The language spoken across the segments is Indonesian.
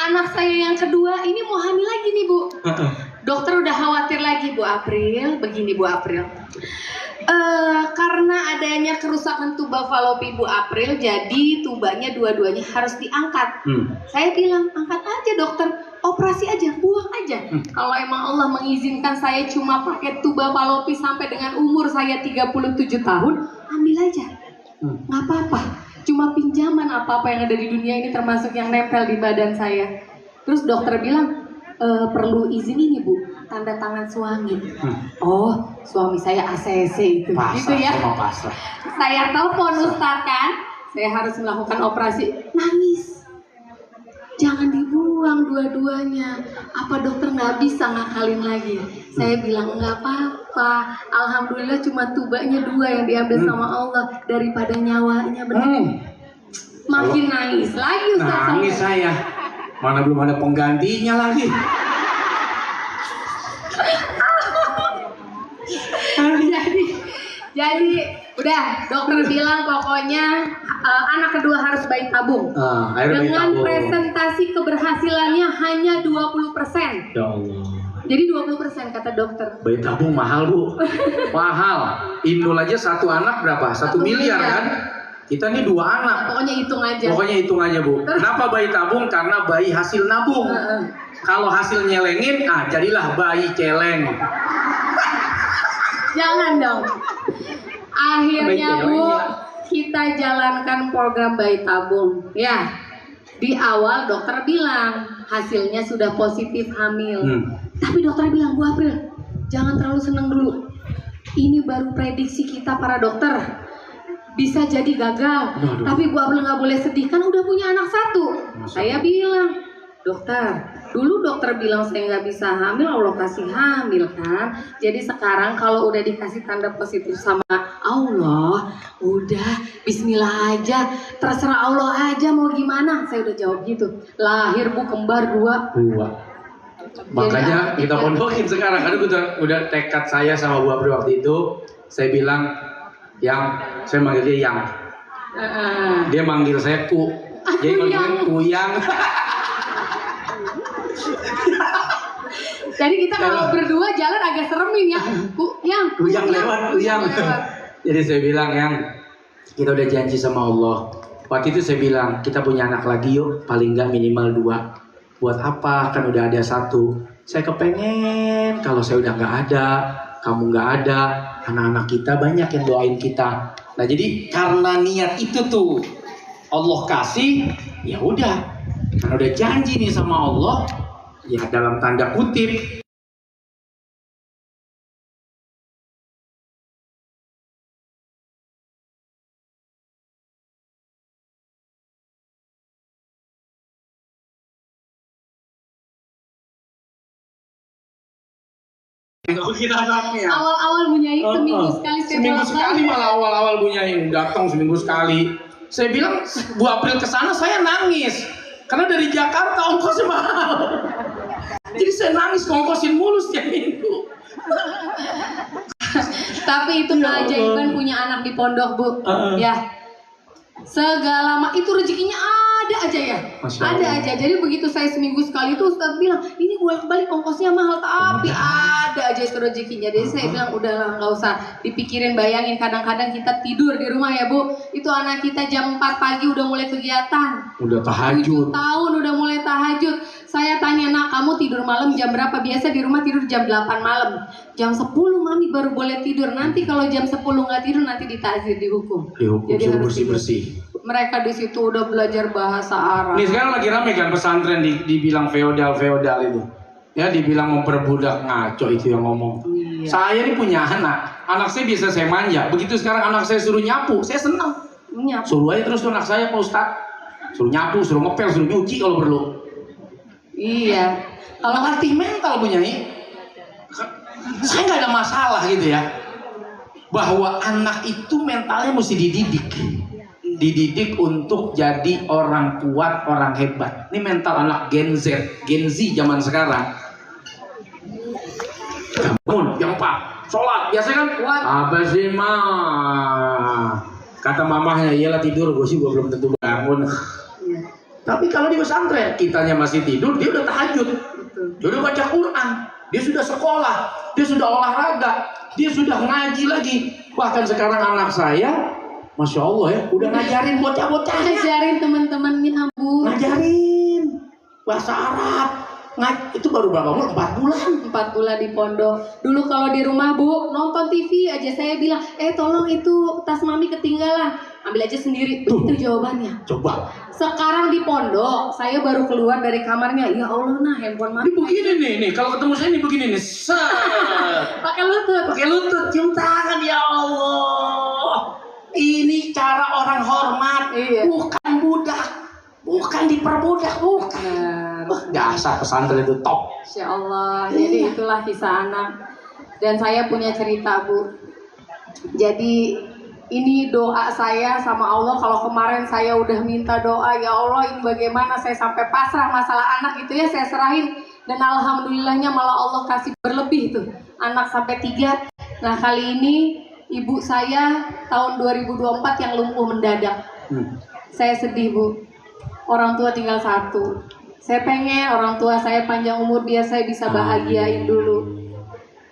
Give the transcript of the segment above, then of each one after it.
anak saya yang kedua ini mau hamil lagi nih Bu. Dokter udah khawatir lagi Bu April. Begini Bu April, karena adanya kerusakan tuba falopi Bu April, jadi tubanya dua-duanya harus diangkat. Saya bilang angkat aja dokter, operasi aja, buang aja. Kalau emang Allah mengizinkan saya cuma pakai tuba falopi sampai dengan umur saya 37 tahun, ambil aja, nggak apa-apa. Cuma pinjaman apa-apa yang ada di dunia ini termasuk yang nempel di badan saya. Terus dokter bilang, perlu izin ini Bu, tanda tangan suami. Oh, suami saya ACC itu. Pasrah, gitu ya. pasrah. Saya telepon Ustadz kan, saya harus melakukan operasi. Nangis, jangan dibuang dua-duanya. Apa dokter nggak bisa ngakalin lagi? Saya bilang nggak apa-apa. Alhamdulillah cuma tubanya 2 yang diambil sama Allah daripada nyawanya. Benar. Makin nangis lagi Ustadz. Nangis saya. Mana belum ada penggantinya lagi. Jadi udah dokter bilang pokoknya anak kedua harus bayi tabung. Dengan presentasi keberhasilannya hanya 20%. Ya Allah. Jadi 20% kata dokter. Bayi tabung mahal Bu. Mahal. Indul aja satu anak berapa? 1 miliar kan? Kita nih 2 anak. Pokoknya hitung aja. Pokoknya hitung aja Bu. Kenapa bayi tabung? Karena bayi hasil nabung. Kalau hasil nyelengin, jadilah bayi celeng. Jangan dong. Akhirnya Bu, kita jalankan program bayi tabung. Ya, di awal dokter bilang hasilnya sudah positif hamil. Tapi dokter bilang, Bu April, jangan terlalu seneng dulu. Ini baru prediksi kita para dokter. Bisa jadi gagal. Tapi Bu April nggak boleh sedih, kan udah punya anak 1. Saya bilang, dokter, dulu dokter bilang saya nggak bisa hamil, Allah kasih hamil kan. Jadi sekarang kalau udah dikasih tanda positif sama Allah, udah Bismillah aja, terserah Allah aja mau gimana. Saya udah jawab gitu. Lahir Bu kembar 2. Makanya kita pondokin sekarang. Karena udah tekad saya sama Bu April waktu itu. Saya bilang, saya manggil dia Yang. Dia manggil saya Ku. Jadi manggilnya Kuyang. Jadi kita kalau berdua jalan agak seremin ya. Kuyang lewat. Jadi saya bilang, Yang, kita udah janji sama Allah. Waktu itu saya bilang, kita punya anak lagi yuk, paling nggak minimal 2. Buat apa? Kan udah ada 1. Saya kepengen kalau saya udah nggak ada, kamu nggak ada, anak-anak kita banyak yang doain kita. Nah jadi karena niat itu tuh Allah kasih, ya udah. Karena udah janji nih sama Allah, ya dalam tanda kutip. Awal-awal bunyain seminggu sekali malah awal-awal bunyain datang seminggu sekali. Saya bilang Bu April kesana saya nangis karena dari Jakarta ongkosnya mahal. Jadi saya nangis ongkosin mulu setiap minggu. Tapi itu keajaiban punya anak di pondok Bu. Ya, segala itu rezekinya ada aja ya. Ada aja. Jadi begitu saya seminggu sekali itu Ustadz bilang, ini bolak-balik ongkosnya mahal, tapi ada aja itu rezekinya. Jadi saya bilang udahlah nggak usah dipikirin, bayangin kadang-kadang kita tidur di rumah ya Bu. Itu anak kita jam 4 pagi udah mulai kegiatan. Udah tahajud. 7 tahun udah mulai tahajud. Saya tanya, nak kamu tidur malam jam berapa? Biasa di rumah tidur jam 8 malam. Jam 10 mami baru boleh tidur. Nanti kalau jam 10 nggak tidur nanti ditazir, dihukum. Jadi harus bersih-bersih. Mereka di situ udah belajar bahasa Arab. Nih sekarang lagi rame kan pesantren dibilang feodal itu. Ya dibilang memperbudak, ngaco itu yang ngomong. Iya. Saya ini punya anak saya bisa saya manja. Begitu sekarang anak saya suruh nyapu, saya senang. Suruh aja terus tuh anak saya Pak Ustadz. Suruh nyapu, suruh ngepel, suruh nyuci kalau perlu. Iya. Kalau ngerti mental punya ini, saya nggak ada masalah gitu ya. Bahwa anak itu mentalnya mesti dididik untuk jadi orang kuat, orang hebat. Ini mental anak Gen Z zaman sekarang. Bangun, yang Pak, sholat, biasa kan? Kuat. Apa sih mah? Kata mamahnya, iyalah tidur, gue belum tentu bangun. Tapi kalau di pesantren, kitanya masih tidur, dia udah tahajud. Betul. Dia udah baca Quran, dia sudah sekolah, dia sudah olahraga, dia sudah ngaji lagi. Bahkan sekarang anak saya, Masya Allah ya, udah ngajarin bocah-bocahnya. Ngajarin teman-temannya, Bu. Ngajarin bahasa Arab. Itu baru berapa bulan? 4 bulan. 4 bulan di pondok. Dulu kalau di rumah, Bu, nonton TV aja saya bilang, tolong itu tas mami ketinggalan. Ambil aja sendiri. Tuh. Itu jawabannya. Coba. Sekarang di pondok, saya baru keluar dari kamarnya. Ya Allah, nah handphone mami. Ini begini nih, kalau ketemu saya ini begini nih. Pakai lutut. Pakai lutut, cium tangan, ya Allah. Ini cara orang hormat, Iya. bukan budak, bukan diperbudak, bukan. Dasar pesantren itu top. Insya Allah. Jadi itulah kisah anak. Dan saya punya cerita, Bu. Jadi ini doa saya sama Allah. Kalau kemarin saya udah minta doa, ya Allah ini bagaimana saya sampai pasrah masalah anak itu ya saya serahin. Dan alhamdulillahnya malah Allah kasih berlebih tuh. Anak sampai 3. Nah kali ini ibu saya tahun 2024 yang lumpuh mendadak. Saya sedih, Bu. Orang tua tinggal 1. Saya pengen orang tua saya panjang umur, biar saya bisa bahagiain dulu.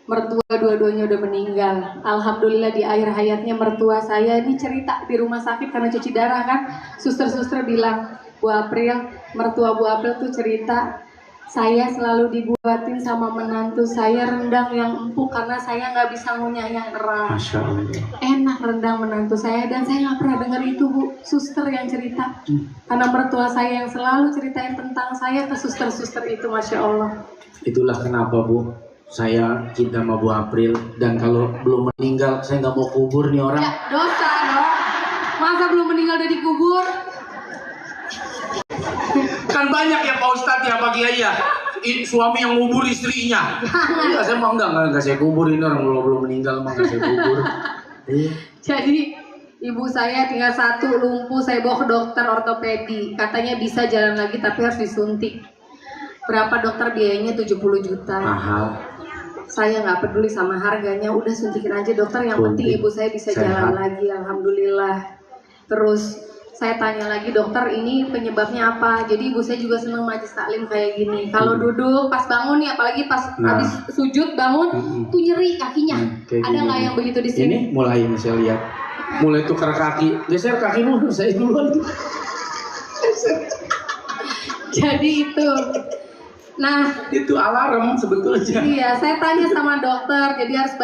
Mertua dua-duanya udah meninggal. Alhamdulillah di akhir hayatnya mertua saya ini cerita di rumah sakit karena cuci darah kan. Suster-suster bilang, Bu April, mertua Bu April tuh cerita, saya selalu dibuatin sama menantu saya rendang yang empuk karena saya nggak bisa ngunyah yang keras. Masya Allah. Enak rendang menantu saya, dan saya nggak pernah dengar itu, Bu, suster yang cerita. Karena mertua saya yang selalu ceritain tentang saya ke suster-suster itu, Masya Allah. Itulah kenapa, Bu, saya cinta sama Bu April. Dan kalau belum meninggal, saya nggak mau kubur nih orang. Ya, dosa dong. Masa belum meninggal udah dikubur? Kan banyak ya Pak Ustadz ya, Pak Kiai ya, suami yang ngubur istrinya. Iya, saya mau enggak saya kubur, ini orang belum meninggal mah enggak saya kubur. Iya. Jadi ibu saya tinggal 1, lumpuh, saya bawa ke dokter ortopedi. Katanya bisa jalan lagi tapi harus disuntik. Berapa dokter biayanya 70 juta. Mahal. Saya nggak peduli sama harganya, udah suntikin aja dokter, yang Suntik. penting ibu saya bisa Sehat. jalan lagi, alhamdulillah. Terus saya tanya lagi, dokter ini penyebabnya apa? Jadi ibu saya juga seneng majlis taklim kayak gini. Kalau duduk pas bangun nih, apalagi pas habis sujud bangun, tuh nyeri kakinya. Kayak Ada gini. nggak yang begitu di sini? Ini mulai nih saya lihat, mulai tukar kaki, geser kaki dulu, saya duluan. Jadi itu. Nah, Itu alarm sebetulnya. iya, saya tanya sama dokter, jadi harus